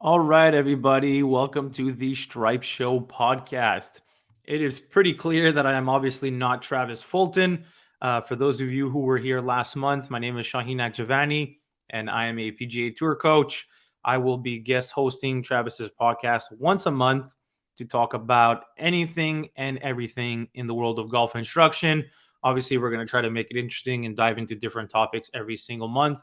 All right, everybody. Welcome to the Stripe Show podcast. It is pretty clear that I am obviously not Travis Fulton. For those of you who were here last month, my name is Shauheen Nakhjavani, and I am a PGA Tour coach. I will be guest hosting Travis's podcast once a month to talk about anything and everything in the world of golf instruction. Obviously, we're going to try to make it interesting and dive into different topics every single month.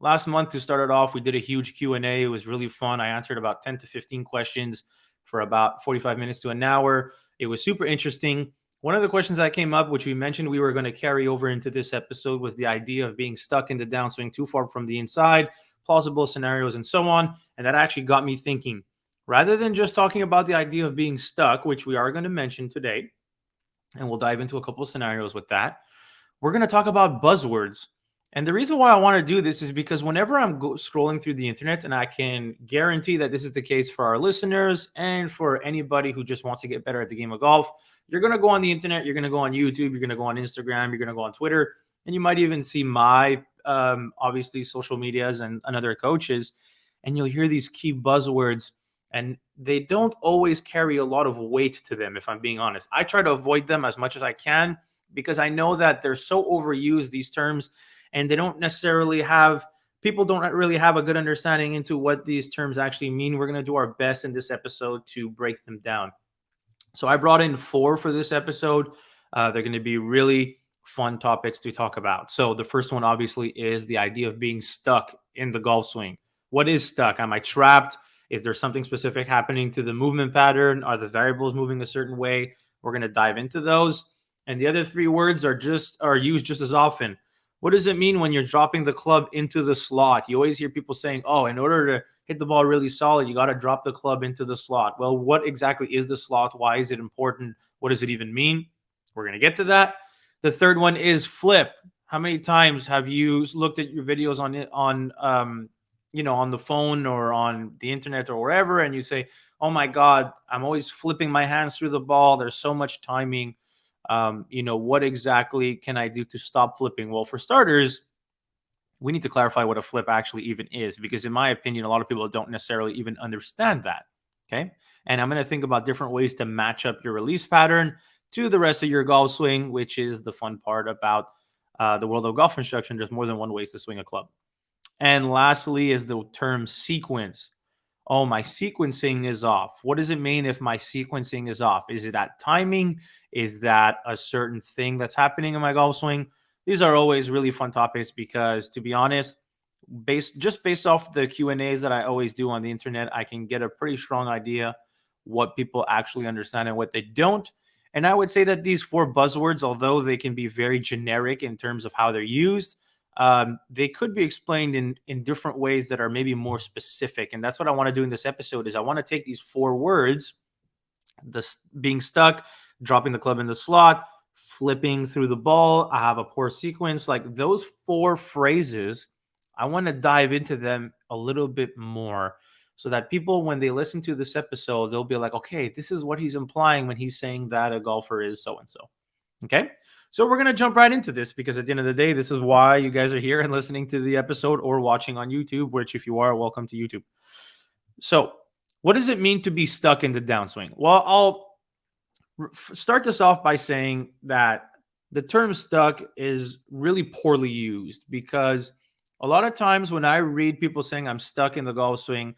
Last month, to start it off, we did a huge Q&A. It was really fun. I answered about 10 to 15 questions for about 45 minutes to an hour. It was super interesting. One of the questions that came up, which we mentioned we were going to carry over into this episode, was the idea of being stuck in the downswing too far from the inside, plausible scenarios, and so on. And that actually got me thinking. Rather than just talking about the idea of being stuck, which we are going to mention today, and we'll dive into a couple of scenarios with that, we're going to talk about buzzwords. And the reason why I want to do this is because whenever I'm scrolling through the internet, and I can guarantee that this is the case for our listeners and for anybody who just wants to get better at the game of golf, you're going to go on the internet, you're going to go on YouTube, you're going to go on Instagram, you're going to go on Twitter, and you might even see my obviously social medias and other coaches, and you'll hear these key buzzwords, and they don't always carry a lot of weight to them, if I'm being honest. I try to avoid them as much as I can because I know that they're so overused, these terms, and they don't necessarily have people don't really have a good understanding into what these terms actually mean. We're going to do our best in this episode to break them down. So I brought in 4 for this episode. They're going to be really fun topics to talk about. So the first one obviously is the idea of being stuck in the golf swing. What is stuck? Am I trapped? Is there something specific happening to the movement pattern? Are the variables moving a certain way? We're going to dive into those. And the other 3 words are used just as often. What does it mean when you're dropping the club into the slot? You always hear people saying, oh, in order to hit the ball really solid, you got to drop the club into the slot. Well, what exactly is the slot? Why is it important? What does it even mean? We're going to get to that. The third one is flip. How many times have you looked at your videos on the phone or on the internet or wherever, and you say, oh my God, I'm always flipping my hands through the ball. There's so much timing. What exactly can I do to stop flipping? Well, for starters, we need to clarify what a flip actually even is, because in my opinion, a lot of people don't necessarily even understand that. Okay. And I'm going to think about different ways to match up your release pattern to the rest of your golf swing, which is the fun part about the world of golf instruction. There's more than one ways to swing a club. And lastly is the term sequence. Oh, my sequencing is off. What does it mean if my sequencing is off? Is it that timing? Is that a certain thing that's happening in my golf swing? These are always really fun topics because, to be honest, based off the Q&As that I always do on the internet, I can get a pretty strong idea what people actually understand and what they don't. And I would say that these 4 buzzwords, although they can be very generic in terms of how they're used, they could be explained in different ways that are maybe more specific. And that's what I want to do in this episode is I want to take these 4 words, being stuck, dropping the club in the slot, flipping through the ball, I have a poor sequence, like those 4 phrases, I want to dive into them a little bit more so that people, when they listen to this episode, they'll be like, okay, this is what he's implying when he's saying that a golfer is so-and-so. Okay. So we're going to jump right into this because at the end of the day, this is why you guys are here and listening to the episode or watching on YouTube, which if you are, welcome to YouTube. So what does it mean to be stuck in the downswing? Well, I'll start this off by saying that the term stuck is really poorly used because a lot of times when I read people saying I'm stuck in the golf swing,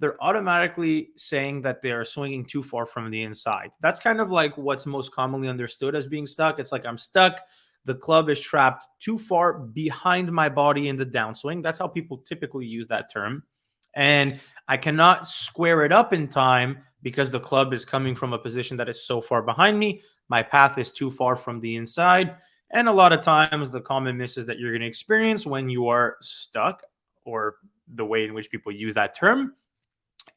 they're automatically saying that they are swinging too far from the inside. That's kind of like what's most commonly understood as being stuck. It's like I'm stuck. The club is trapped too far behind my body in the downswing. That's how people typically use that term. And I cannot square it up in time because the club is coming from a position that is so far behind me. My path is too far from the inside. And a lot of times the common misses that you're going to experience when you are stuck, or the way in which people use that term,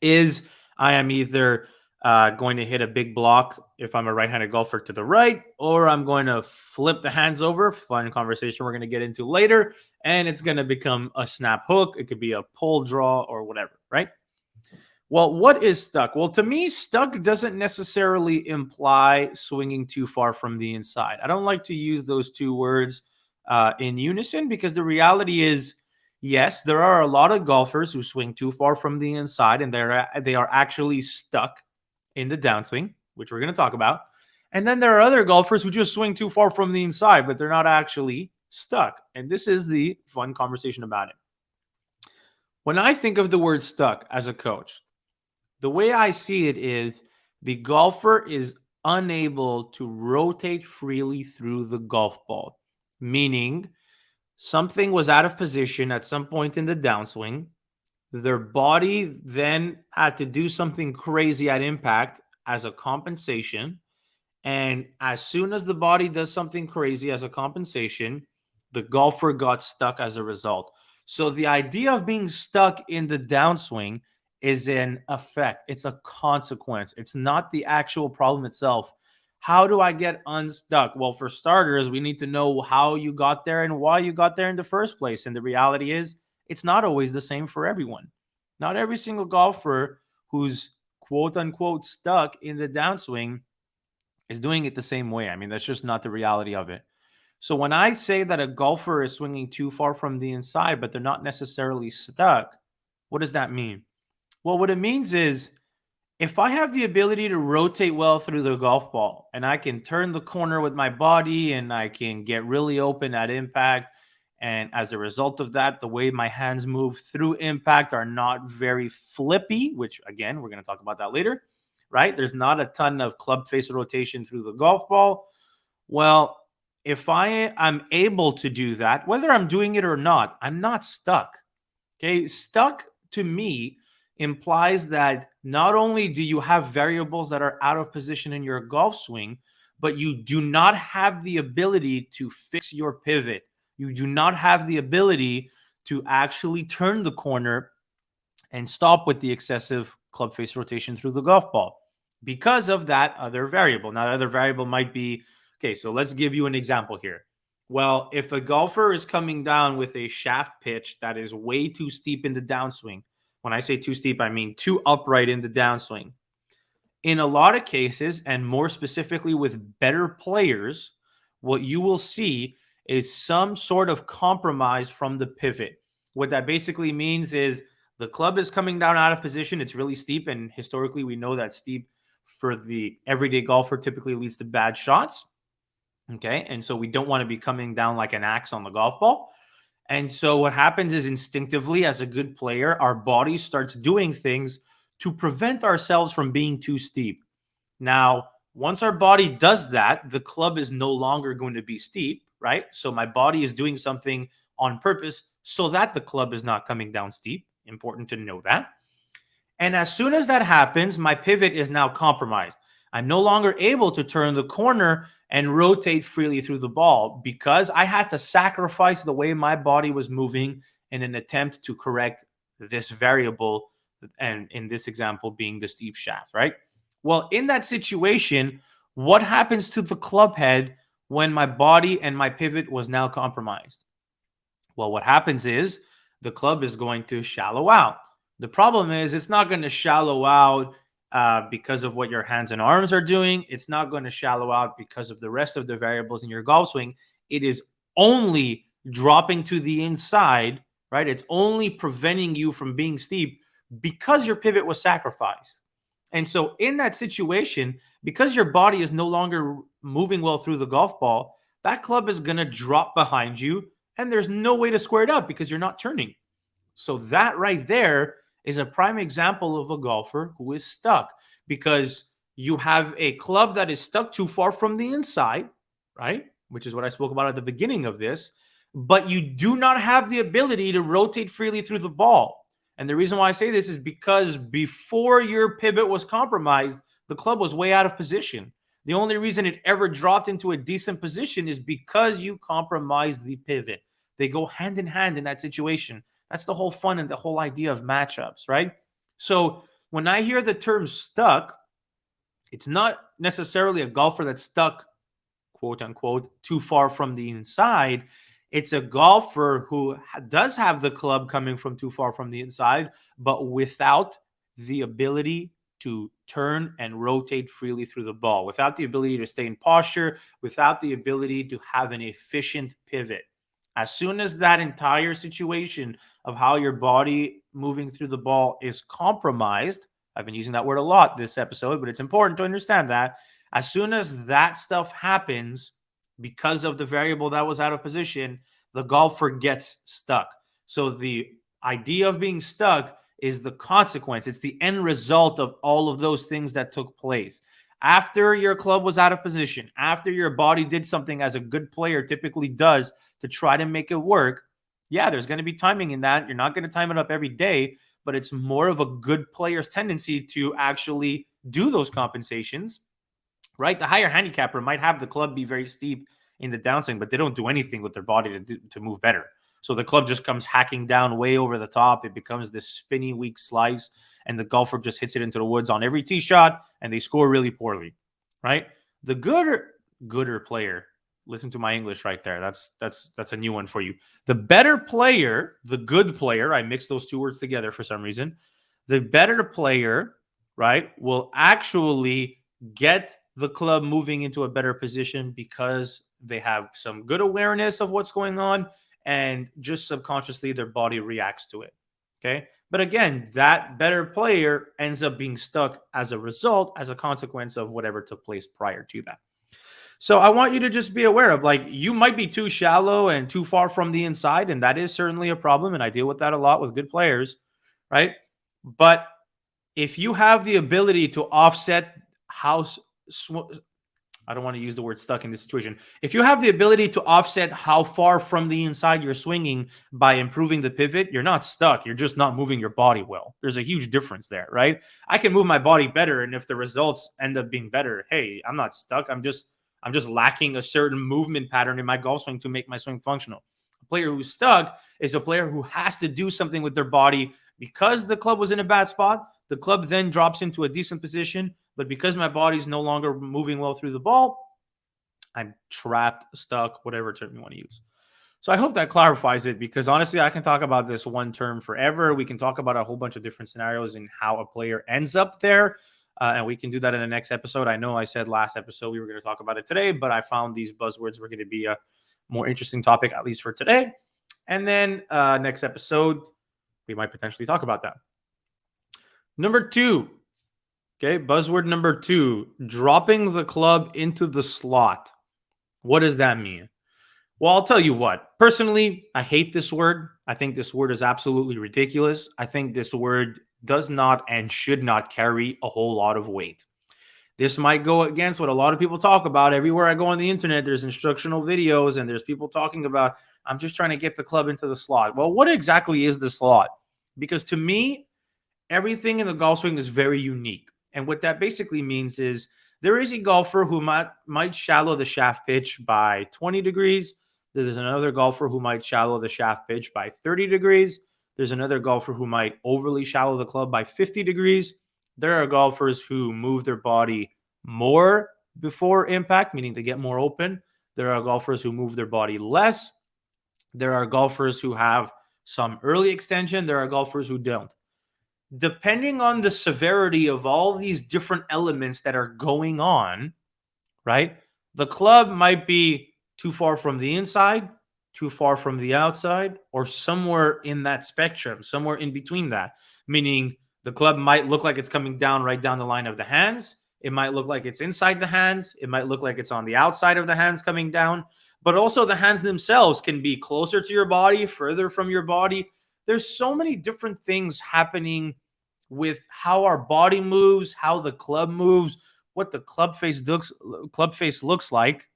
is I am either going to hit a big block if I'm a right-handed golfer to the right, or I'm going to flip the hands over. Fun conversation we're going to get into later. And it's going to become a snap hook. It could be a pull draw or whatever, right? Well, what is stuck? Well, to me, stuck doesn't necessarily imply swinging too far from the inside. I don't like to use those 2 words in unison because the reality is Yes, there are a lot of golfers who swing too far from the inside and they are actually stuck in the downswing, which we're going to talk about. And then there are other golfers who just swing too far from the inside, but they're not actually stuck. And this is the fun conversation about it. When I think of the word stuck as a coach, the way I see it is the golfer is unable to rotate freely through the golf ball, meaning something was out of position at some point in the downswing. Their body then had to do something crazy at impact as a compensation. And as soon as the body does something crazy as a compensation, the golfer got stuck as a result. So the idea of being stuck in the downswing is an effect, it's a consequence. It's not the actual problem itself. How do I get unstuck? Well, for starters, we need to know how you got there and why you got there in the first place. And the reality is, it's not always the same for everyone. Not every single golfer who's quote unquote stuck in the downswing is doing it the same way. I mean, that's just not the reality of it. So when I say that a golfer is swinging too far from the inside, but they're not necessarily stuck, what does that mean? Well, what it means is if I have the ability to rotate well through the golf ball and I can turn the corner with my body and I can get really open at impact, and as a result of that, the way my hands move through impact are not very flippy, which again, we're going to talk about that later, right? There's not a ton of club face rotation through the golf ball. Well, if I am able to do that, whether I'm doing it or not, I'm not stuck. Okay. Stuck to me implies that not only do you have variables that are out of position in your golf swing, but you do not have the ability to fix your pivot. You do not have the ability to actually turn the corner and stop with the excessive club face rotation through the golf ball because of that other variable. Now, that other variable might be, okay, so let's give you an example here. Well, if a golfer is coming down with a shaft pitch that is way too steep in the downswing, when I say too steep, I mean too upright in the downswing. In a lot of cases, and more specifically with better players, what you will see is some sort of compromise from the pivot. What that basically means is the club is coming down out of position. It's really steep. And historically, we know that steep for the everyday golfer typically leads to bad shots. Okay. And so we don't want to be coming down like an axe on the golf ball. And so what happens is instinctively, as a good player, our body starts doing things to prevent ourselves from being too steep. Now, once our body does that, the club is no longer going to be steep, right? So my body is doing something on purpose so that the club is not coming down steep. Important to know that. And as soon as that happens, my pivot is now compromised. I'm no longer able to turn the corner and rotate freely through the ball because I had to sacrifice the way my body was moving in an attempt to correct this variable, and in this example being the steep shaft, right? Well, in that situation, what happens to the club head when my body and my pivot was now compromised? Well, what happens is the club is going to shallow out. The problem is it's not going to shallow out because of what your hands and arms are doing. It's not going to shallow out because of the rest of the variables in your golf swing. It is only dropping to the inside, right? It's only preventing you from being steep because your pivot was sacrificed. And so in that situation, because your body is no longer moving well through the golf ball, that club is going to drop behind you and there's no way to square it up because you're not turning. So that right there is a prime example of a golfer who is stuck because you have a club that is stuck too far from the inside, right? Which is what I spoke about at the beginning of this, but you do not have the ability to rotate freely through the ball. And the reason why I say this is because before your pivot was compromised, the club was way out of position. The only reason it ever dropped into a decent position is because you compromised the pivot. They go hand in hand in that situation. That's the whole fun and the whole idea of matchups, right? So when I hear the term stuck, it's not necessarily a golfer that's stuck, quote unquote, too far from the inside. It's a golfer who does have the club coming from too far from the inside, but without the ability to turn and rotate freely through the ball, without the ability to stay in posture, without the ability to have an efficient pivot. As soon as that entire situation of how your body moving through the ball is compromised, I've been using that word a lot this episode, but it's important to understand that as soon as that stuff happens, because of the variable that was out of position, the golfer gets stuck. So the idea of being stuck is the consequence. It's the end result of all of those things that took place. After your club was out of position, after your body did something as a good player typically does to try to make it work, yeah, there's going to be timing in that. You're not going to time it up every day, but it's more of a good player's tendency to actually do those compensations, right? The higher handicapper might have the club be very steep in the downswing, but they don't do anything with their body to move better. So the club just comes hacking down way over the top. It becomes this spinny, weak slice, and the golfer just hits it into the woods on every tee shot, and they score really poorly, right? The gooder player, listen to my English right there. That's a new one for you. The better player, the good player, I mixed those two words together for some reason. The better player, right, will actually get the club moving into a better position because they have some good awareness of what's going on, and just subconsciously their body reacts to it. Okay. But again, that better player ends up being stuck as a result, as a consequence of whatever took place prior to that. So I want you to just be aware of, like, you might be too shallow and too far from the inside, and that is certainly a problem. And I deal with that a lot with good players, right? But if you have the ability to offset how I don't want to use the word stuck in this situation. If you have the ability to offset how far from the inside you're swinging by improving the pivot, you're not stuck. You're just not moving your body well. There's a huge difference there, right? I can move my body better, and if the results end up being better, hey, I'm not stuck. I'm just lacking a certain movement pattern in my golf swing to make my swing functional. A player who's stuck is a player who has to do something with their body because the club was in a bad spot. The club then drops into a decent position, but because my body's no longer moving well through the ball, I'm trapped, stuck, whatever term you want to use. So I hope that clarifies it, because honestly, I can talk about this one term forever. We can talk about a whole bunch of different scenarios and how a player ends up there. And we can do that in the next episode. I know I said last episode we were going to talk about it today, but I found these buzzwords were going to be a more interesting topic, at least for today. And then next episode, we might potentially talk about that. Number 2. Okay, buzzword number 2, dropping the club into the slot. What does that mean? Well, I'll tell you what. Personally, I hate this word. I think this word is absolutely ridiculous. I think this word does not and should not carry a whole lot of weight. This might go against what a lot of people talk about. Everywhere I go on the internet, there's instructional videos and there's people talking about, I'm just trying to get the club into the slot. Well, what exactly is the slot? Because to me, everything in the golf swing is very unique. And what that basically means is there is a golfer who might shallow the shaft pitch by 20 degrees. There's another golfer who might shallow the shaft pitch by 30 degrees. There's another golfer who might overly shallow the club by 50 degrees. There are golfers who move their body more before impact, meaning they get more open. There are golfers who move their body less. There are golfers who have some early extension. There are golfers who don't. Depending on the severity of all these different elements that are going on, right? The club might be too far from the inside, too far from the outside, or somewhere in that spectrum, somewhere in between that. Meaning the club might look like it's coming down right down the line of the hands. It might look like it's inside the hands. It might look like it's on the outside of the hands coming down. But also the hands themselves can be closer to your body, further from your body. There's so many different things happening with how our body moves, how the club moves, what the club face looks like.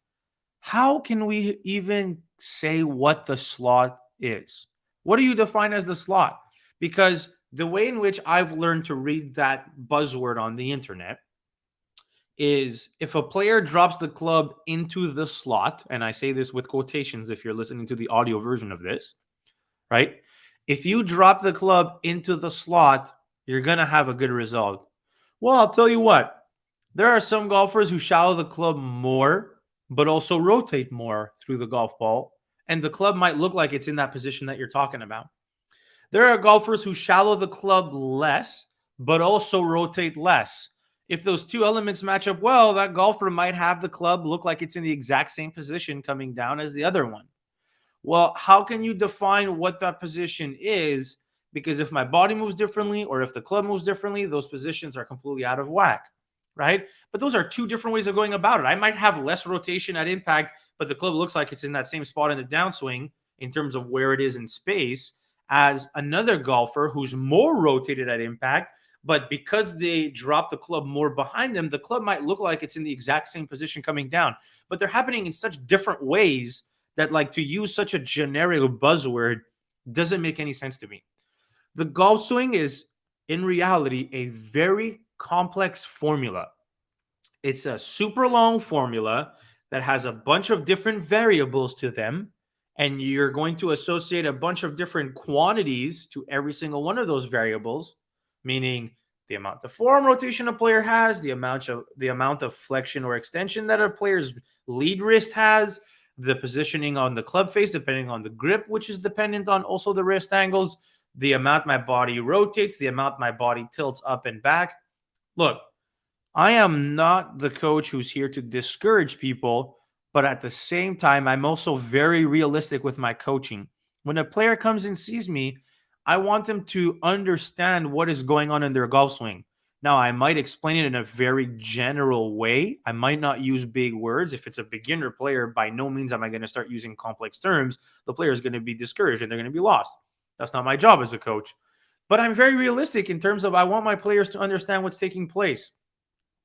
How can we even say what the slot is? What do you define as the slot? Because the way in which I've learned to read that buzzword on the internet is if a player drops the club into the slot, and I say this with quotations if you're listening to the audio version of this, right? If you drop the club into the slot, you're going to have a good result. Well, I'll tell you what. There are some golfers who shallow the club more, but also rotate more through the golf ball, and the club might look like it's in that position that you're talking about. There are golfers who shallow the club less, but also rotate less. If those two elements match up well, that golfer might have the club look like it's in the exact same position coming down as the other one. Well, how can you define what that position is? Because if my body moves differently or if the club moves differently, those positions are completely out of whack, right? But those are two different ways of going about it. I might have less rotation at impact, but the club looks like it's in that same spot in the downswing in terms of where it is in space as another golfer who's more rotated at impact. But because they drop the club more behind them, the club might look like it's in the exact same position coming down. But they're happening in such different ways that, like, to use such a generic buzzword doesn't make any sense to me. The golf swing is, in reality, a very complex formula. It's a super long formula that has a bunch of different variables to them, and you're going to associate a bunch of different quantities to every single one of those variables, meaning the amount of forearm rotation a player has, the amount of flexion or extension that a player's lead wrist has, the positioning on the club face depending on the grip, which is dependent on also the wrist angles, the amount my body rotates, the amount my body tilts up and back. Look, I am not the coach who's here to discourage people, but at the same time, I'm also very realistic with my coaching. When a player comes and sees me, I want them to understand what is going on in their golf swing. Now, I might explain it in a very general way. I might not use big words. If it's a beginner player, by no means am I going to start using complex terms. The player is going to be discouraged and they're going to be lost. That's not my job as a coach. But I'm very realistic in terms of I want my players to understand what's taking place.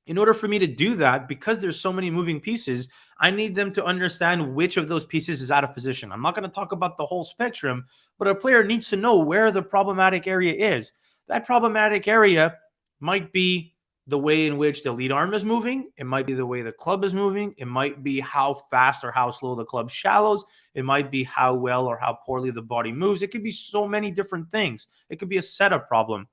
In order for me to do that, because there's so many moving pieces, I need them to understand which of those pieces is out of position. I'm not going to talk about the whole spectrum, but a player needs to know where the problematic area is. That problematic area might be the way in which the lead arm is moving. It might be the way the club is moving. It might be how fast or how slow the club shallows. It might be how well or how poorly the body moves. It could be so many different things. It could be a setup problem.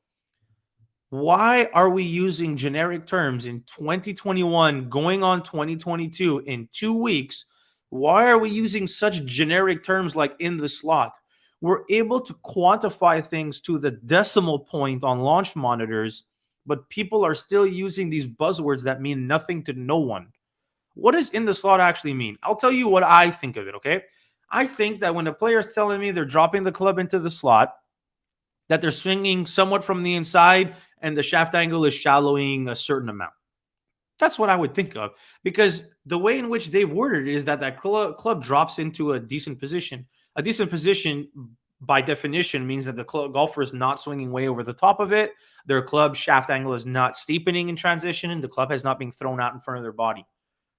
Why are we using generic terms in 2021 going on 2022 in 2 weeks? Why are we using such generic terms like in the slot? We're able to quantify things to the decimal point on launch monitors, but people are still using these buzzwords that mean nothing to no one. What does in the slot actually mean? I'll tell you what I think of it, okay? I think that when a player is telling me they're dropping the club into the slot, that they're swinging somewhat from the inside and the shaft angle is shallowing a certain amount. That's what I would think of, because the way in which they've worded it is that club drops into a decent position. A decent position, by definition, means that the golfer is not swinging way over the top of it. Their club shaft angle is not steepening in transition, and the club has not been thrown out in front of their body,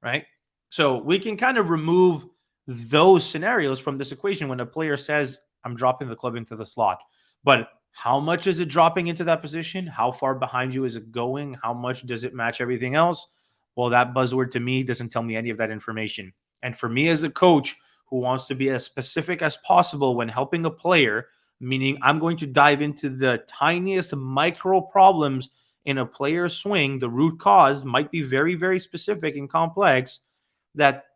right? So we can kind of remove those scenarios from this equation when a player says, I'm dropping the club into the slot. But how much is it dropping into that position? How far behind you is it going? How much does it match everything else? Well, that buzzword to me doesn't tell me any of that information. And for me as a coach who wants to be as specific as possible when helping a player, meaning I'm going to dive into the tiniest micro problems in a player's swing, the root cause might be very, very specific and complex, that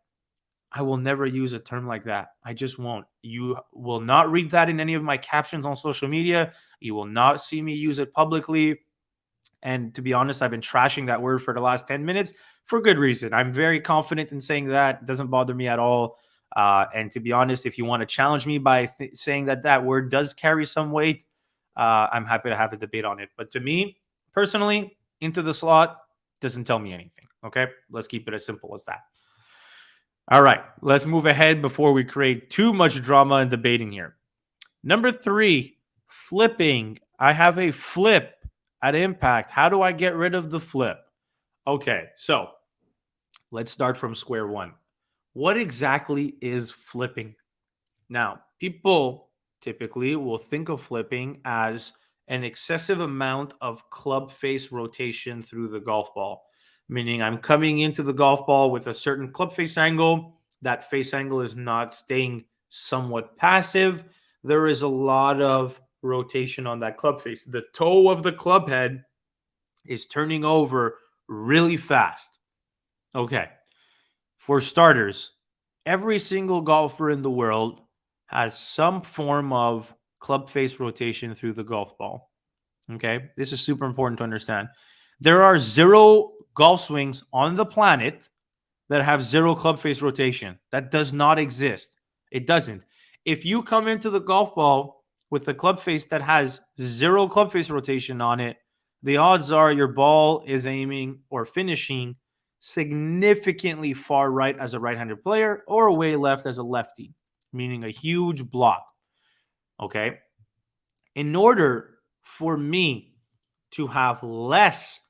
I will never use a term like that. I just won't. You will not read that in any of my captions on social media. You will not see me use it publicly. And to be honest, I've been trashing that word for the last 10 minutes for good reason. I'm very confident in saying that. It doesn't bother me at all. And to be honest, if you want to challenge me by saying that that word does carry some weight, I'm happy to have a debate on it. But to me, personally, into the slot doesn't tell me anything. Okay? Let's keep it as simple as that. All right, let's move ahead before we create too much drama and debating here. Number 3, flipping. I have a flip at impact. How do I get rid of the flip? Okay, so let's start from square one. What exactly is flipping? Now, people typically will think of flipping as an excessive amount of club face rotation through the golf ball, meaning I'm coming into the golf ball with a certain club face angle. That face angle is not staying somewhat passive. There is a lot of rotation on that club face. The toe of the club head is turning over really fast. Okay. For starters, every single golfer in the world has some form of club face rotation through the golf ball. Okay. This is super important to understand. There are 0 golf swings on the planet that have 0 club face rotation. That does not exist. It doesn't. If you come into the golf ball with a club face that has 0 club face rotation on it, the odds are your ball is aiming or finishing significantly far right as a right-handed player or way left as a lefty, meaning a huge block. Okay. In order for me to have less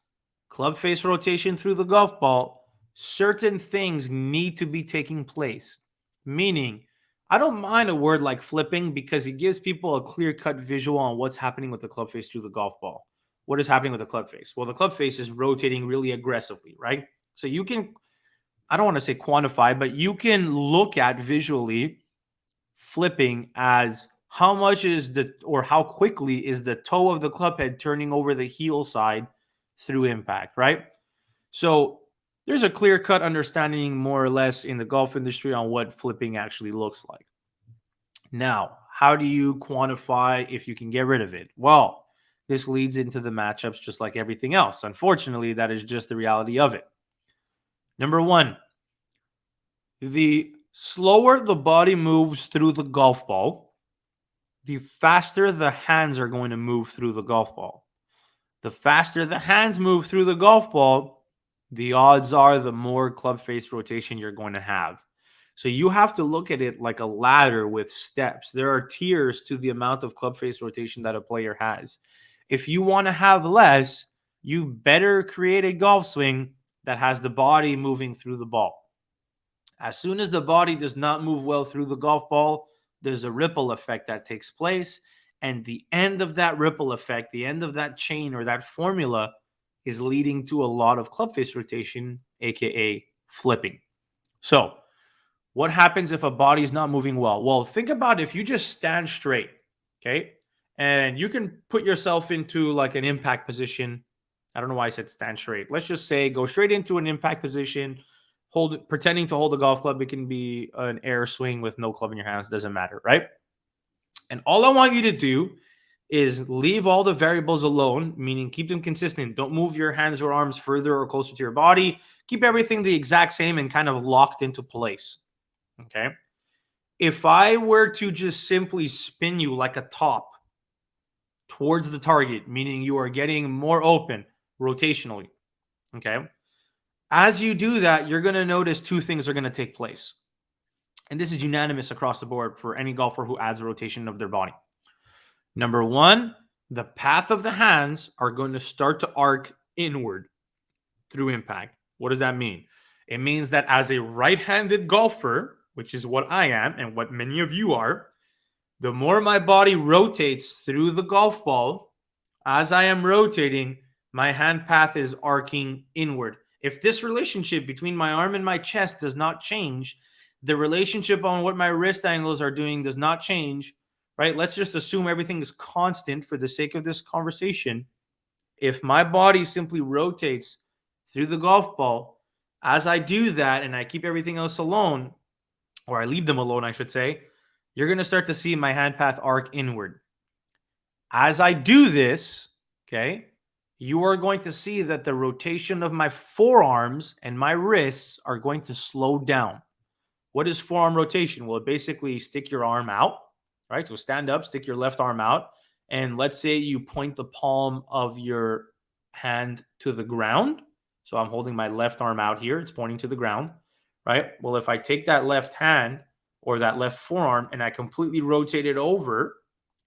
club face rotation through the golf ball, certain things need to be taking place. Meaning, I don't mind a word like flipping because it gives people a clear-cut visual on what's happening with the club face through the golf ball. What is happening with the club face? Well, the club face is rotating really aggressively, right? So you can, I don't want to say quantify, but you can look at visually flipping as how much is the, or how quickly is the toe of the club head turning over the heel side through impact, right? So there's a clear-cut understanding more or less in the golf industry on what flipping actually looks like. Now, how do you quantify if you can get rid of it? Well, this leads into the matchups just like everything else. Unfortunately, that is just the reality of it. Number one, the slower the body moves through the golf ball, the faster the hands are going to move through the golf ball. The faster the hands move through the golf ball, the odds are the more club face rotation you're going to have. So you have to look at it like a ladder with steps. There are tiers to the amount of club face rotation that a player has. If you want to have less, you better create a golf swing that has the body moving through the ball. As soon as the body does not move well through the golf ball, there's a ripple effect that takes place. And the end of that ripple effect, the end of that chain or that formula is leading to a lot of club face rotation, aka flipping. So, what happens if a body is not moving well? Well, think about if you just stand straight, okay? And you can put yourself into like an impact position. I don't know why I said stand straight. Let's just say go straight into an impact position, pretending to hold a golf club. It can be an air swing with no club in your hands, doesn't matter, right? And all I want you to do is leave all the variables alone, meaning keep them consistent. Don't move your hands or arms further or closer to your body. Keep everything the exact same and kind of locked into place. Okay. If I were to just simply spin you like a top towards the target, meaning you are getting more open rotationally. Okay. As you do that, you're going to notice 2 things are going to take place. And this is unanimous across the board for any golfer who adds rotation of their body. Number 1, the path of the hands are going to start to arc inward through impact. What does that mean? It means that as a right-handed golfer, which is what I am and what many of you are, the more my body rotates through the golf ball, as I am rotating, my hand path is arcing inward. If this relationship between my arm and my chest does not change, the relationship on what my wrist angles are doing does not change, right? Let's just assume everything is constant for the sake of this conversation. If my body simply rotates through the golf ball, as I do that and I keep everything else alone, or I leave them alone, I should say, you're going to start to see my hand path arc inward. As I do this, okay, you are going to see that the rotation of my forearms and my wrists are going to slow down. What is forearm rotation? Well, basically stick your arm out, right? So stand up, stick your left arm out, and let's say you point the palm of your hand to the ground. So I'm holding my left arm out here. It's pointing to the ground, right? Well, if I take that left hand or that left forearm and I completely rotate it over,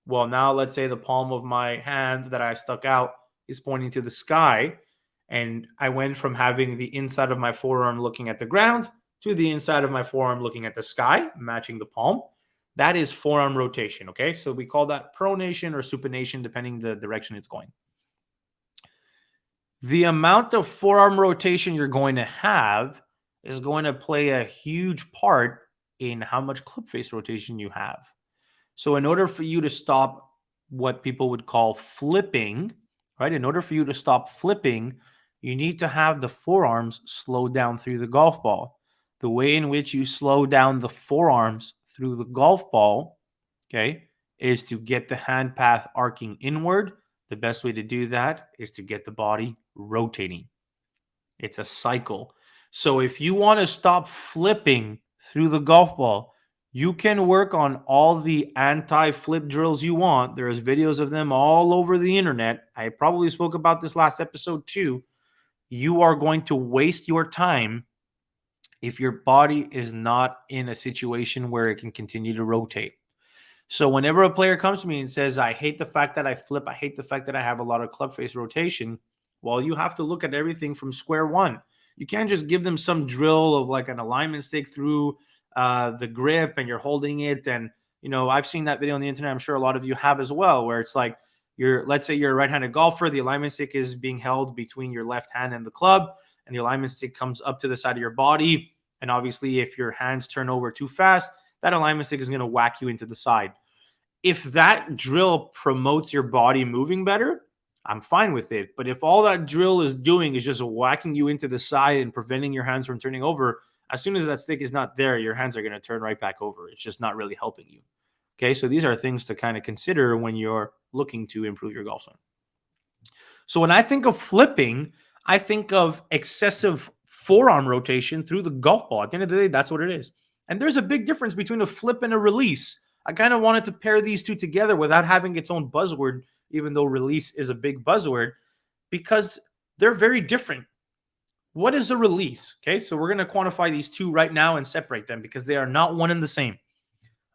well, now let's say the palm of my hand that I stuck out is pointing to the sky. And I went from having the inside of my forearm looking at the ground to the inside of my forearm looking at the sky, matching the palm. That is forearm rotation, okay? So we call that pronation or supination, depending the direction it's going. The amount of forearm rotation you're going to have is going to play a huge part in how much club face rotation you have. So in order for you to stop what people would call flipping, right? In order for you to stop flipping, you need to have the forearms slow down through the golf ball. The way in which you slow down the forearms through the golf ball, okay, is to get the hand path arcing inward. The best way to do that is to get the body rotating. It's a cycle. So if you want to stop flipping through the golf ball, You can work on all the anti-flip drills you want. There's videos of them all over the internet. I probably spoke about this last episode too. You are going to waste your time if your body is not in a situation where it can continue to rotate. So whenever a player comes to me and says, I hate the fact that I flip, I hate the fact that I have a lot of club face rotation, well, you have to look at everything from square one. You can't just give them some drill of like an alignment stick through the grip and you're holding it. And, I've seen that video on the internet. I'm sure a lot of you have as well, where it's like let's say you're a right-handed golfer. The alignment stick is being held between your left hand and the club, and the alignment stick comes up to the side of your body. And obviously, if your hands turn over too fast, that alignment stick is going to whack you into the side. If that drill promotes your body moving better, I'm fine with it. But if all that drill is doing is just whacking you into the side and preventing your hands from turning over, as soon as that stick is not there, your hands are going to turn right back over. It's just not really helping you. Okay, so these are things to kind of consider when you're looking to improve your golf swing. So when I think of flipping, I think of excessive forearm rotation through the golf ball. At the end of the day, that's what it is. And there's a big difference between a flip and a release. I kind of wanted to pair these two together without having its own buzzword, even though release is a big buzzword, because they're very different. What is a release? Okay, so we're going to quantify these two right now and separate them because they are not one and the same.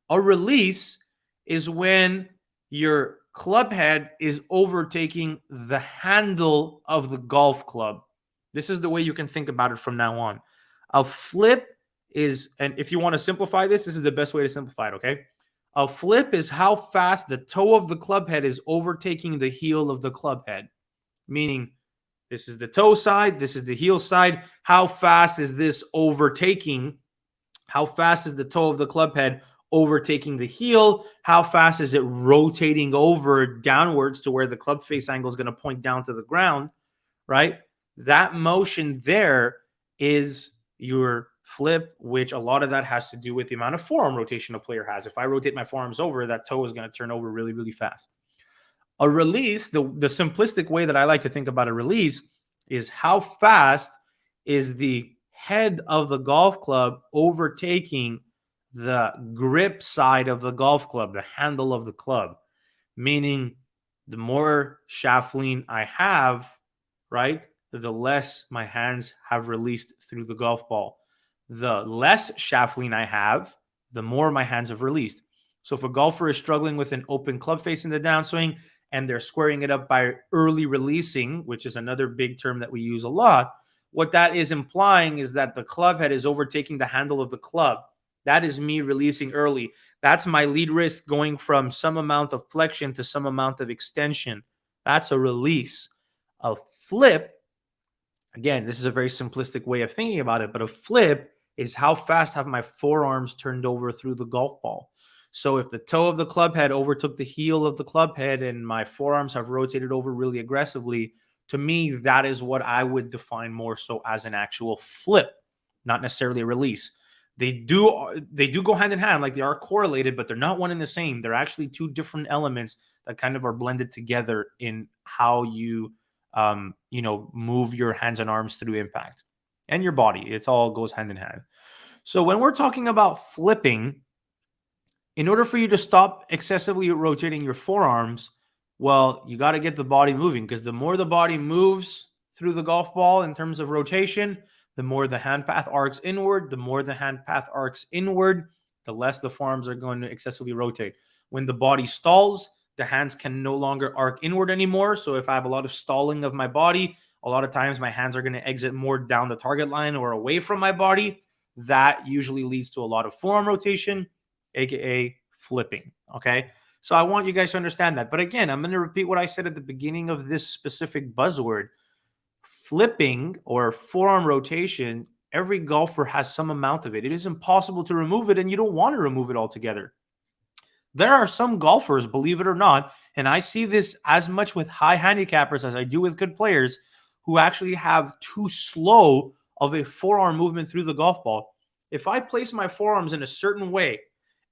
A release is when your club head is overtaking the handle of the golf club. This is the way you can think about it from now on. A flip is, and if you want to simplify this is the best way to simplify it, okay? A flip is how fast the toe of the club head is overtaking the heel of the club head. Meaning, this is the toe side, this is the heel side. How fast is this overtaking? How fast is the toe of the club head overtaking the heel? How fast is it rotating over downwards to where the club face angle is going to point down to the ground, right? That motion there is your flip, which a lot of that has to do with the amount of forearm rotation a player has. If I rotate my forearms over, that toe is going to turn over really, really fast. A release, the simplistic way that I like to think about a release is how fast is the head of the golf club overtaking the grip side of the golf club, the handle of the club. Meaning the more shaft lean I have, right, the less my hands have released through the golf ball. The less shaft lean I have, the more my hands have released. So if a golfer is struggling with an open club face in the downswing and they're squaring it up by early releasing, which is another big term that we use a lot, what that is implying is that the club head is overtaking the handle of the club. That is me releasing early. That's my lead wrist going from some amount of flexion to some amount of extension. That's a release. A flip, again, this is a very simplistic way of thinking about it, but a flip is how fast have my forearms turned over through the golf ball. So if the toe of the club head overtook the heel of the club head and my forearms have rotated over really aggressively, to me, that is what I would define more so as an actual flip, not necessarily a release. They do go hand in hand, like they are correlated, but they're not one and the same. They're actually two different elements that kind of are blended together in how you, move your hands and arms through impact and your body. It's all goes hand in hand. So when we're talking about flipping, in order for you to stop excessively rotating your forearms, well, you got to get the body moving, because the more the body moves through the golf ball in terms of rotation, the more the hand path arcs inward. The more the hand path arcs inward, the less the forearms are going to excessively rotate. When the body stalls, the hands can no longer arc inward anymore. So if I have a lot of stalling of my body, a lot of times my hands are going to exit more down the target line or away from my body. That usually leads to a lot of forearm rotation, aka flipping. Okay. So I want you guys to understand that. But again, I'm going to repeat what I said at the beginning of this specific buzzword. Flipping or forearm rotation, every golfer has some amount of it. It is impossible to remove it, and you don't want to remove it altogether. There are some golfers, believe it or not, and I see this as much with high handicappers as I do with good players, who actually have too slow of a forearm movement through the golf ball. If I place my forearms in a certain way,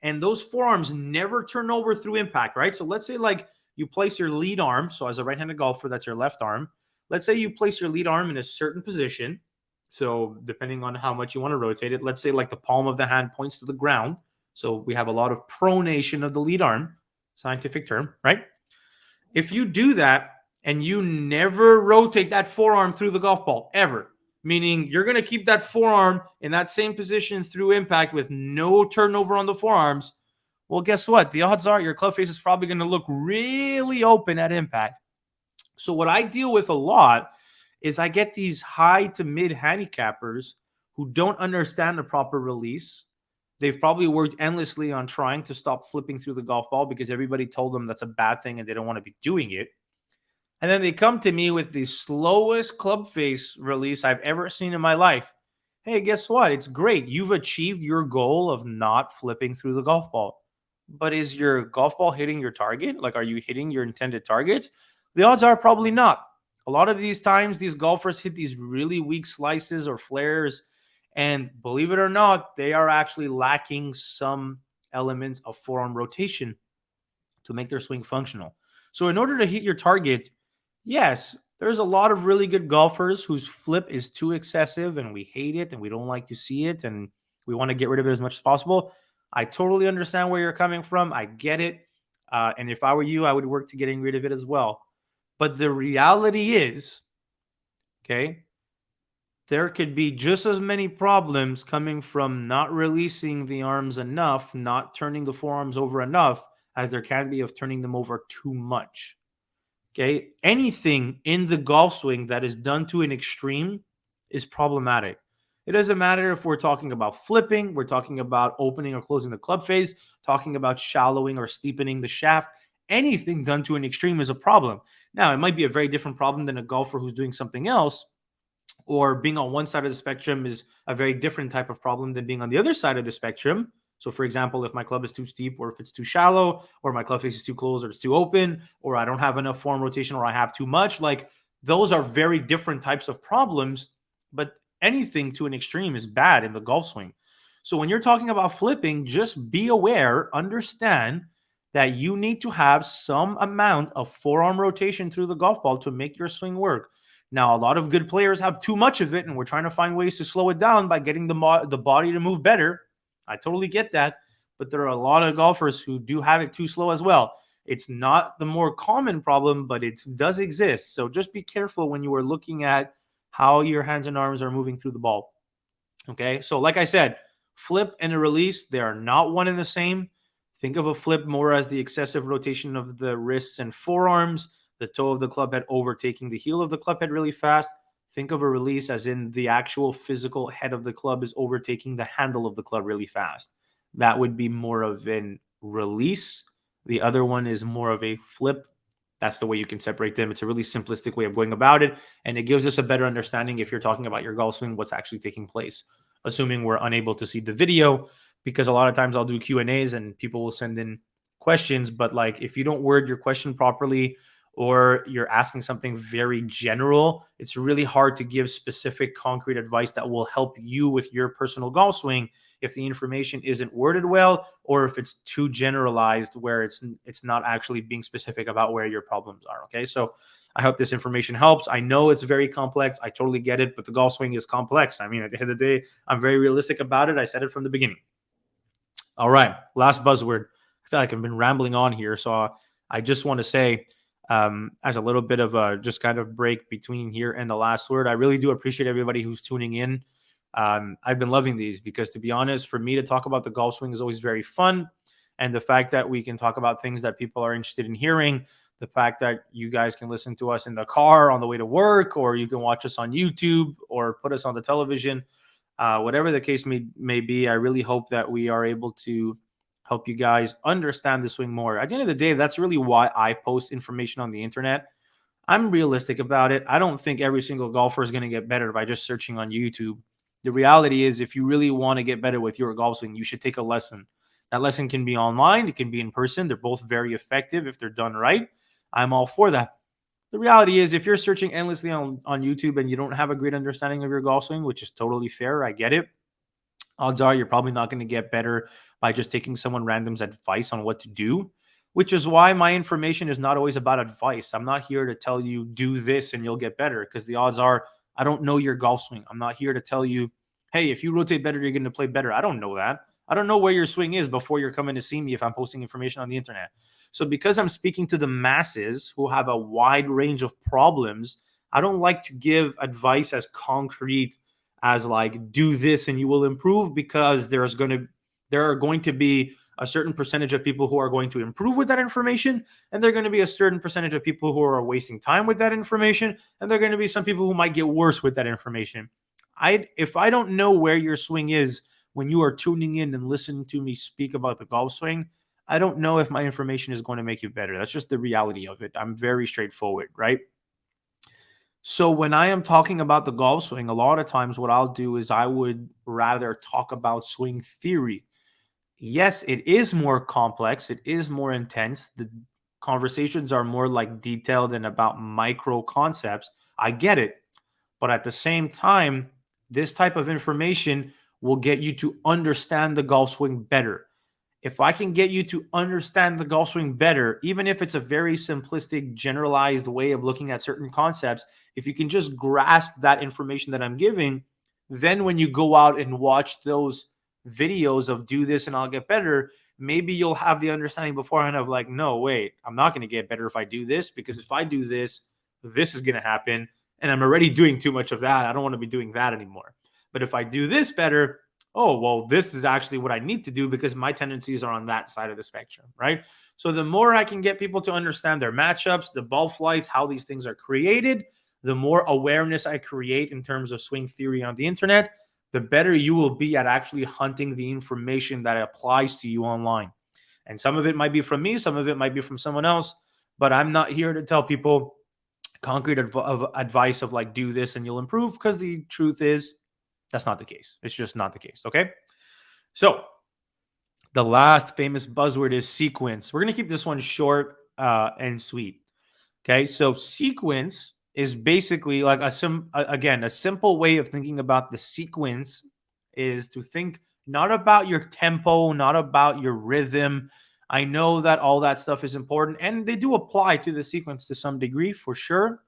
and those forearms never turn over through impact, right? So let's say like you place your lead arm. So as a right-handed golfer, that's your left arm. Let's say you place your lead arm in a certain position. So depending on how much you want to rotate it, let's say like the palm of the hand points to the ground, So we have a lot of pronation of the lead arm, scientific term, right? If you do that and you never rotate that forearm through the golf ball, ever, meaning you're going to keep that forearm in that same position through impact with no turnover on the forearms, well, guess what? The odds are your club face is probably going to look really open at impact. So what I deal with a lot is I get these high to mid handicappers who don't understand the proper release. They've probably worked endlessly on trying to stop flipping through the golf ball because everybody told them that's a bad thing and they don't want to be doing it. And then they come to me with the slowest club face release I've ever seen in my life. Hey, guess what? It's great. You've achieved your goal of not flipping through the golf ball. But is your golf ball hitting your target? Like, are you hitting your intended targets? The odds are probably not. A lot of these times, these golfers hit these really weak slices or flares. And believe it or not, they are actually lacking some elements of forearm rotation to make their swing functional. So in order to hit your target, yes, there's a lot of really good golfers whose flip is too excessive and we hate it and we don't like to see it and we want to get rid of it as much as possible. I totally understand where you're coming from. I get it. And if I were you, I would work to getting rid of it as well. But the reality is, okay, there could be just as many problems coming from not releasing the arms enough, not turning the forearms over enough, as there can be of turning them over too much. Okay. Anything in the golf swing that is done to an extreme is problematic. It doesn't matter if we're talking about flipping, we're talking about opening or closing the club face, talking about shallowing or steepening the shaft. Anything done to an extreme is a problem. Now, it might be a very different problem than a golfer who's doing something else, or being on one side of the spectrum is a very different type of problem than being on the other side of the spectrum. So, for example, if my club is too steep or if it's too shallow or my club face is too close or it's too open or I don't have enough form rotation or I have too much, like those are very different types of problems. But anything to an extreme is bad in the golf swing. So when you're talking about flipping, just be aware, understand that you need to have some amount of forearm rotation through the golf ball to make your swing work. Now, a lot of good players have too much of it, and we're trying to find ways to slow it down by getting the body to move better. I totally get that, but there are a lot of golfers who do have it too slow as well. It's not the more common problem, but it does exist. So just be careful when you are looking at how your hands and arms are moving through the ball. Okay, so like I said, flip and a release, they are not one and the same. Think of a flip more as the excessive rotation of the wrists and forearms, the toe of the club head overtaking the heel of the club head really fast. Think of a release as in the actual physical head of the club is overtaking the handle of the club really fast. That would be more of a release. The other one is more of a flip. That's the way you can separate them. It's a really simplistic way of going about it. And it gives us a better understanding if you're talking about your golf swing, what's actually taking place, assuming we're unable to see the video, because a lot of times I'll do Q&As and people will send in questions. But like, if you don't word your question properly, or you're asking something very general, it's really hard to give specific concrete advice that will help you with your personal golf swing if the information isn't worded well, or if it's too generalized where it's not actually being specific about where your problems are. Okay, so I hope this information helps. I know it's very complex. I totally get it, but the golf swing is complex. I mean, at the end of the day, I'm very realistic about it. I said it from the beginning. All right, last buzzword. I feel like I've been rambling on here, so I just want to say, as a little bit of a just kind of break between here and the last word, I really do appreciate everybody who's tuning in. I've been loving these because, to be honest, for me to talk about the golf swing is always very fun. And the fact that we can talk about things that people are interested in hearing, the fact that you guys can listen to us in the car on the way to work, or you can watch us on YouTube or put us on the television, whatever the case may be, I really hope that we are able to help you guys understand the swing more. At the end of the day, that's really why I post information on the internet. I'm realistic about it. I don't think every single golfer is going to get better by just searching on YouTube. The reality is, if you really want to get better with your golf swing, you should take a lesson. That lesson can be online. It can be in person. They're both very effective if they're done right. I'm all for that. The reality is, if you're searching endlessly on YouTube and you don't have a great understanding of your golf swing, which is totally fair, I get it, odds are you're probably not going to get better by just taking someone random's advice on what to do, which is why my information is not always about advice. I'm not here to tell you do this and you'll get better, because the odds are I don't know your golf swing. I'm not here to tell you, hey, if you rotate better, you're going to play better. I don't know that. I don't know where your swing is before you're coming to see me if I'm posting information on the internet. So because I'm speaking to the masses who have a wide range of problems, I don't like to give advice as concrete as like do this and you will improve, because there are going to be a certain percentage of people who are going to improve with that information, and there are going to be a certain percentage of people who are wasting time with that information, and there are going to be some people who might get worse with that information. If I don't know where your swing is when you are tuning in and listening to me speak about the golf swing, I don't know if my information is going to make you better. That's just the reality of it. I'm very straightforward, right? So when I am talking about the golf swing, a lot of times what I'll do is I would rather talk about swing theory. Yes, it is more complex, it is more intense. The conversations are more like detailed and about micro concepts. I get it. But at the same time, this type of information will get you to understand the golf swing better. If I can get you to understand the golf swing better, even if it's a very simplistic, generalized way of looking at certain concepts, if you can just grasp that information that I'm giving, then when you go out and watch those videos of do this and I'll get better, maybe you'll have the understanding beforehand of like, no, wait, I'm not going to get better if I do this, because if I do this, this is going to happen. And I'm already doing too much of that. I don't want to be doing that anymore. But if I do this better, oh, well, this is actually what I need to do because my tendencies are on that side of the spectrum, right? So the more I can get people to understand their matchups, the ball flights, how these things are created, the more awareness I create in terms of swing theory on the internet, the better you will be at actually hunting the information that applies to you online. And some of it might be from me, some of it might be from someone else, but I'm not here to tell people concrete advice of like, do this and you'll improve, because the truth is that's not the case. It's just not the case. Okay. So the last famous buzzword is sequence. We're going to keep this one short and sweet. Okay. So sequence is basically like a simple way of thinking about the sequence is to think not about your tempo, not about your rhythm. I know that all that stuff is important, and they do apply to the sequence to some degree for sure.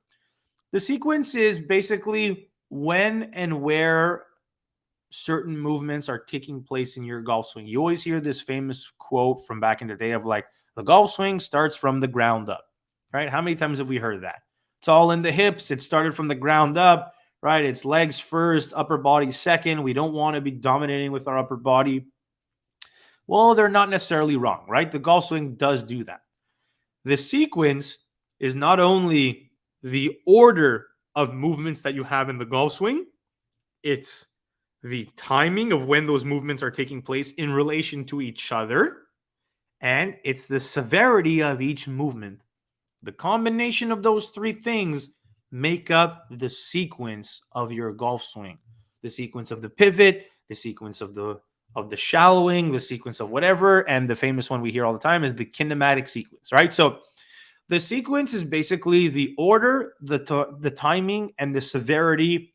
The sequence is basically when and where certain movements are taking place in your golf swing. You always hear this famous quote from back in the day of like, the golf swing starts from the ground up, right? How many times have we heard that? It's all in the hips. It started from the ground up, right? It's legs first, upper body second. We don't want to be dominating with our upper body. Well, they're not necessarily wrong, right? The golf swing does do that. The sequence is not only the order of movements that you have in the golf swing, it's the timing of when those movements are taking place in relation to each other, and it's the severity of each movement. The combination of those three things make up the sequence of your golf swing. The sequence of the pivot, the sequence of the shallowing, the sequence of whatever, and the famous one we hear all the time is the kinematic sequence, right? So the sequence is basically the order, the timing, and the severity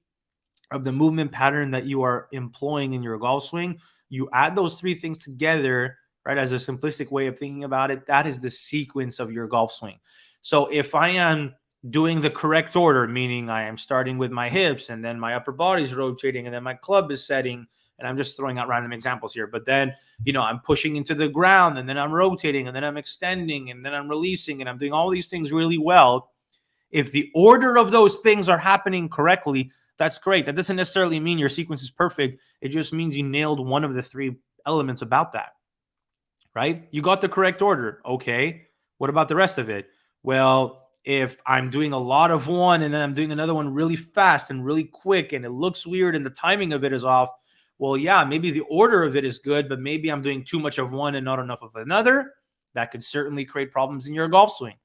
of the movement pattern that you are employing in your golf swing. You add those three things together, right, as a simplistic way of thinking about it. That is the sequence of your golf swing. So if I am doing the correct order, meaning I am starting with my hips and then my upper body is rotating and then my club is setting, and I'm just throwing out random examples here, but then, I'm pushing into the ground and then I'm rotating and then I'm extending and then I'm releasing and I'm doing all these things really well. If the order of those things are happening correctly, that's great. That doesn't necessarily mean your sequence is perfect. It just means you nailed one of the three elements about that, right? You got the correct order. Okay. What about the rest of it? Well, if I'm doing a lot of one and then I'm doing another one really fast and really quick and it looks weird and the timing of it is off, well, yeah, maybe the order of it is good, but maybe I'm doing too much of one and not enough of another. That could certainly create problems in your golf swing,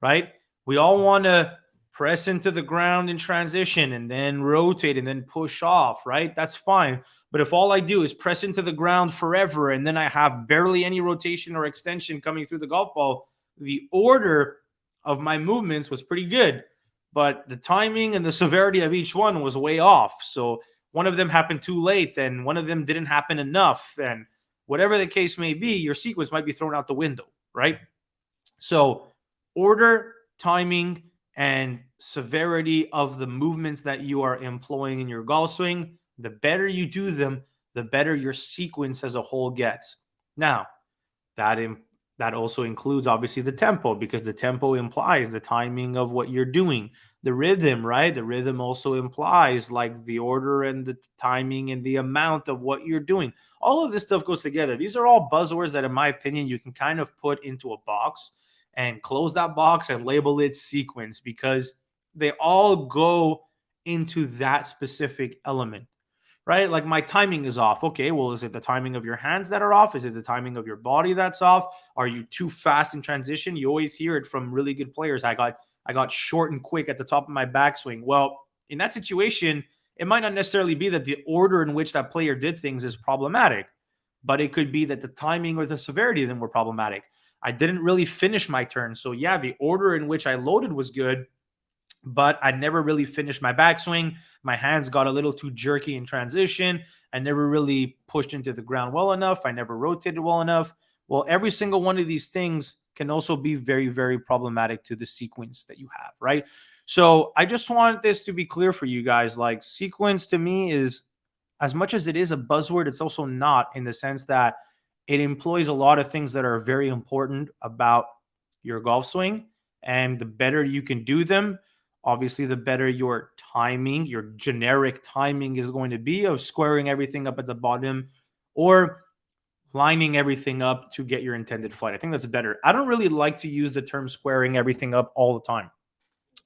right? We all want to press into the ground in transition and then rotate and then push off, right? That's fine. But if all I do is press into the ground forever and then I have barely any rotation or extension coming through the golf ball, the order of my movements was pretty good, but the timing and the severity of each one was way off. So one of them happened too late and one of them didn't happen enough. And whatever the case may be, your sequence might be thrown out the window, right? So order, timing, and severity of the movements that you are employing in your golf swing, the better you do them, the better your sequence as a whole gets. Now, that that also includes obviously the tempo, because the tempo implies the timing of what you're doing. The rhythm, right? The rhythm also implies like the order and the timing and the amount of what you're doing. All of this stuff goes together. These are all buzzwords that, in my opinion, you can kind of put into a box and close that box and label it sequence, because they all go into that specific element, right? Like my timing is off. Okay, well, is it the timing of your hands that are off? Is it the timing of your body that's off? Are you too fast in transition? You always hear it from really good players. I got short and quick at the top of my backswing. Well, in that situation, it might not necessarily be that the order in which that player did things is problematic, but it could be that the timing or the severity of them were problematic. I didn't really finish my turn. So yeah, the order in which I loaded was good, but I never really finished my backswing. My hands got a little too jerky in transition. I never really pushed into the ground well enough. I never rotated well enough. Well, every single one of these things can also be very, very problematic to the sequence that you have, right? So I just want this to be clear for you guys. Like, sequence to me is, as much as it is a buzzword, it's also not, in the sense that it employs a lot of things that are very important about your golf swing. And the better you can do them, obviously, the better your timing, your generic timing is going to be, of squaring everything up at the bottom or lining everything up to get your intended flight. I think that's better. I don't really like to use the term squaring everything up all the time,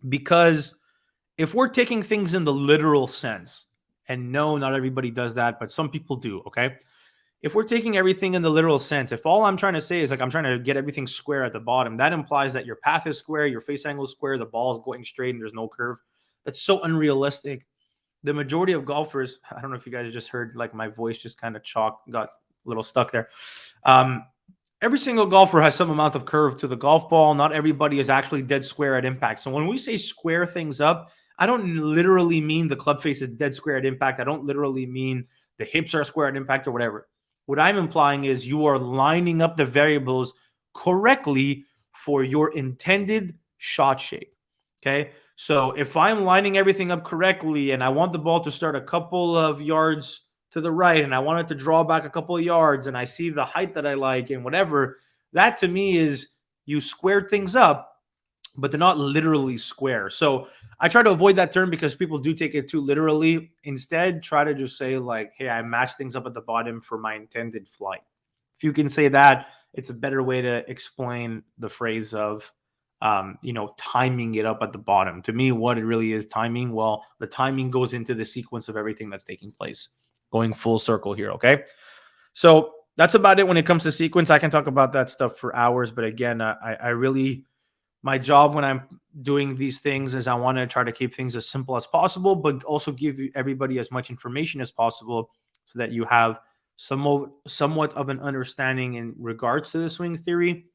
because if we're taking things in the literal sense, and no, not everybody does that, but some people do, okay? If we're taking everything in the literal sense, if all I'm trying to say is like I'm trying to get everything square at the bottom, that implies that your path is square, your face angle is square, the ball is going straight, and there's no curve. That's so unrealistic. The majority of golfers, I don't know if you guys just heard, like, my voice just kind of got a little stuck there. Every single golfer has some amount of curve to the golf ball. Not everybody is actually dead square at impact. So when we say square things up, I don't literally mean the club face is dead square at impact. I don't literally mean the hips are square at impact or whatever. What I'm implying is you are lining up the variables correctly for your intended shot shape. Okay. So if I'm lining everything up correctly and I want the ball to start a couple of yards to the right and I want it to draw back a couple of yards and I see the height that I like and whatever, that to me is you squared things up, but they're not literally square. So I try to avoid that term because people do take it too literally. Instead, try to just say like, hey, I match things up at the bottom for my intended flight. If you can say that, it's a better way to explain the phrase of, timing it up at the bottom. To me, what it really is timing, well, the timing goes into the sequence of everything that's taking place. Going full circle here, okay? So that's about it when it comes to sequence. I can talk about that stuff for hours, but again, I really, my job when I'm doing these things is I want to try to keep things as simple as possible, but also give everybody as much information as possible so that you have somewhat of an understanding in regards to the swing theory.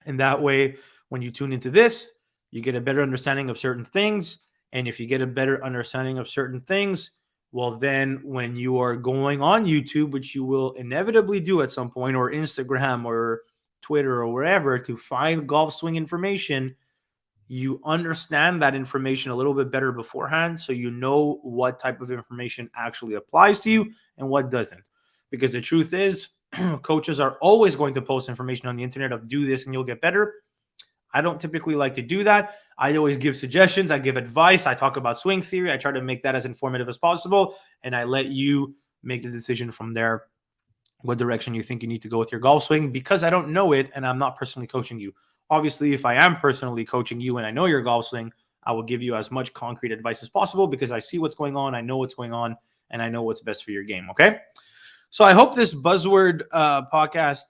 And that way, when you tune into this, you get a better understanding of certain things. And if you get a better understanding of certain things, well, then when you are going on YouTube, which you will inevitably do at some point, or Instagram or Twitter or wherever, to find golf swing information, you understand that information a little bit better beforehand, so you know what type of information actually applies to you and what doesn't. Because the truth is, coaches are always going to post information on the internet of do this and you'll get better. I don't typically like to do that. I always give suggestions. I give advice. I talk about swing theory. I try to make that as informative as possible, and I let you make the decision from there what direction you think you need to go with your golf swing, because I don't know it and I'm not personally coaching you. Obviously, if I am personally coaching you and I know your golf swing, I will give you as much concrete advice as possible because I see what's going on, I know what's going on, and I know what's best for your game, okay? So I hope this buzzword podcast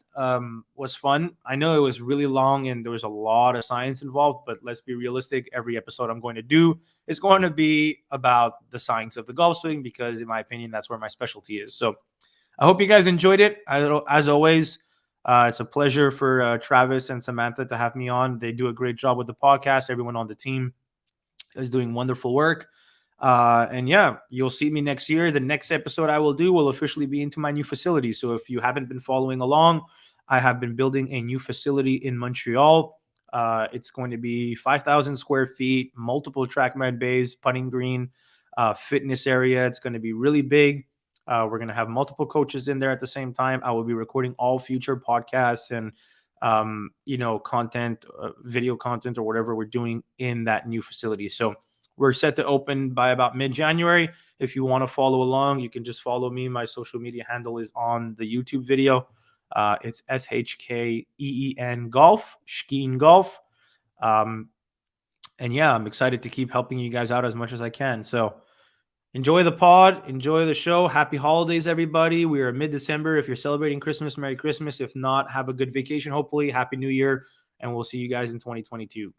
was fun. I know it was really long and there was a lot of science involved, but let's be realistic. Every episode I'm going to do is going to be about the science of the golf swing because, in my opinion, that's where my specialty is. So I hope you guys enjoyed it. As always, it's a pleasure for Travis and Samantha to have me on. They do a great job with the podcast. Everyone on the team is doing wonderful work. And yeah, you'll see me next year. The next episode I will do will officially be into my new facility. So if you haven't been following along, I have been building a new facility in Montreal. It's going to be 5,000 square feet, multiple track med bays, putting green, fitness area. It's going to be really big. We're going to have multiple coaches in there at the same time. I will be recording all future podcasts and content, video content, or whatever we're doing in that new facility. So we're set to open by about mid-January. If you want to follow along, you can just follow me. My social media handle is on the YouTube video. It's SHKEEN Golf, Shauheen Golf. And yeah, I'm excited to keep helping you guys out as much as I can. So enjoy the pod, enjoy the show. Happy holidays, everybody. We are mid-December. If you're celebrating Christmas, Merry Christmas. If not, have a good vacation, hopefully. Happy New Year. And we'll see you guys in 2022.